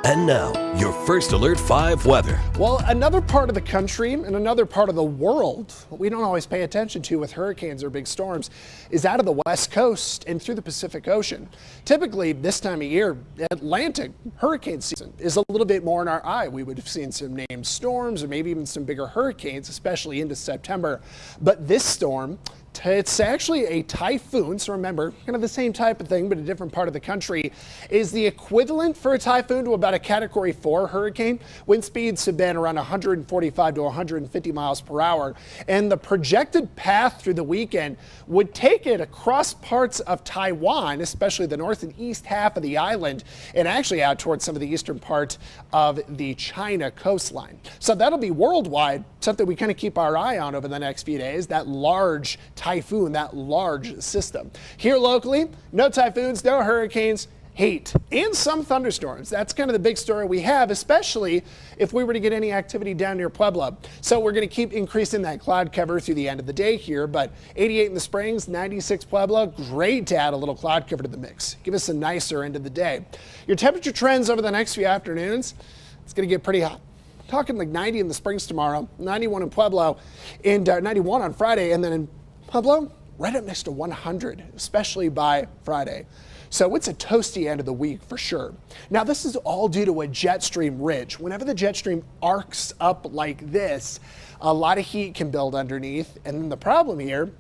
And now, your first Alert 5 weather. Well, another part of the country and another part of the world we don't always pay attention to with hurricanes or big storms is out of the West Coast and through the Pacific Ocean. Typically, this time of year, Atlantic hurricane season is a little bit more in our eye. We would have seen some named storms or maybe even some bigger hurricanes, especially into September. But this storm, it's actually a typhoon, so remember, kind of the same type of thing, but a different part of the country, is the equivalent for a typhoon to about a Category 4 hurricane. Wind speeds have been around 145 to 150 miles per hour, and the projected path through the weekend would take it across parts of Taiwan, especially the north and east half of the island, and actually out towards some of the eastern part of the China coastline. So that'll be worldwide, something we kind of keep our eye on over the next few days, that large typhoon, that large system. Here locally, no typhoons, no hurricanes, heat, and some thunderstorms. That's kind of the big story we have, especially if we were to get any activity down near Pueblo. So we're going to keep increasing that cloud cover through the end of the day here, but 88 in the Springs, 96 Pueblo, great to add a little cloud cover to the mix. Give us a nicer end of the day. Your temperature trends over the next few afternoons, it's going to get pretty hot. Talking like 90 in the Springs tomorrow, 91 in Pueblo, and 91 on Friday, and then in Pueblo, right up next to 100, especially by Friday. So it's a toasty end of the week for sure. Now this is all due to a jet stream ridge. Whenever the jet stream arcs up like this, a lot of heat can build underneath. And then the problem here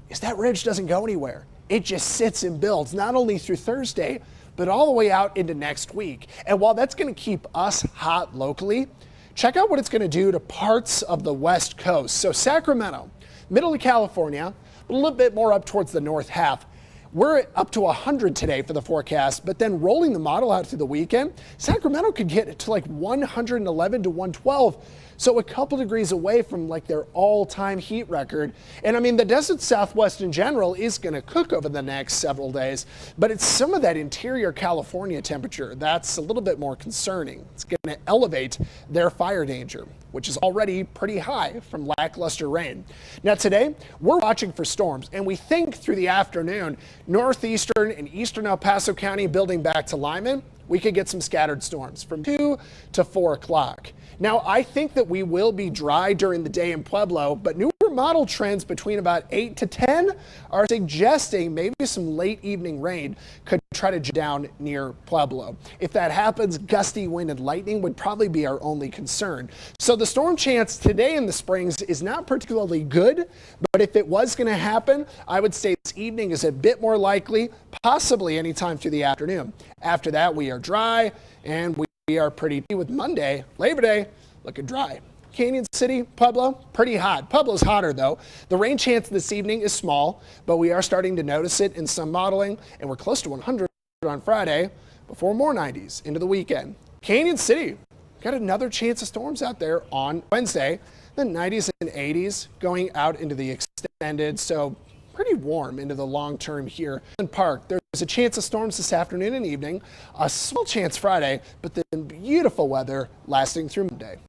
is that ridge doesn't go anywhere. It just sits and builds, not only through Thursday, but all the way out into next week. And while that's going to keep us hot locally, check out what it's going to do to parts of the West Coast. So Sacramento, middle of California, a little bit more up towards the north half. We're up to 100 today for the forecast, but then rolling the model out through the weekend, Sacramento could get to like 111 to 112. So a couple degrees away from like their all-time heat record. And I mean, the desert Southwest in general is going to cook over the next several days, but it's some of that interior California temperature that's a little bit more concerning. It's going to elevate their fire danger, which is already pretty high from lackluster rain. Now today, we're watching for storms, and we think through the afternoon, northeastern and eastern El Paso County building back to Lyman, we could get some scattered storms from 2 to 4 o'clock. Now, I think that we will be dry during the day in Pueblo, but newer model trends between about 8 to 10 are suggesting maybe some late evening rain could try to down near Pueblo. If that happens, gusty wind and lightning would probably be our only concern. So the storm chance today in the Springs is not particularly good, but if it was going to happen, I would say this evening is a bit more likely, possibly anytime through the afternoon. After that, we are dry and we are pretty with Monday, Labor Day, looking dry. Canyon City, Pueblo, pretty hot. Pueblo's hotter though. The rain chance this evening is small, but we are starting to notice it in some modeling, and we're close to 100 on Friday before more 90s into the weekend. Canyon City, got another chance of storms out there on Wednesday, the 90s and 80s going out into the extended, so pretty warm into the long term here. In Park, there's a chance of storms this afternoon and evening, a small chance Friday, but then beautiful weather lasting through Monday.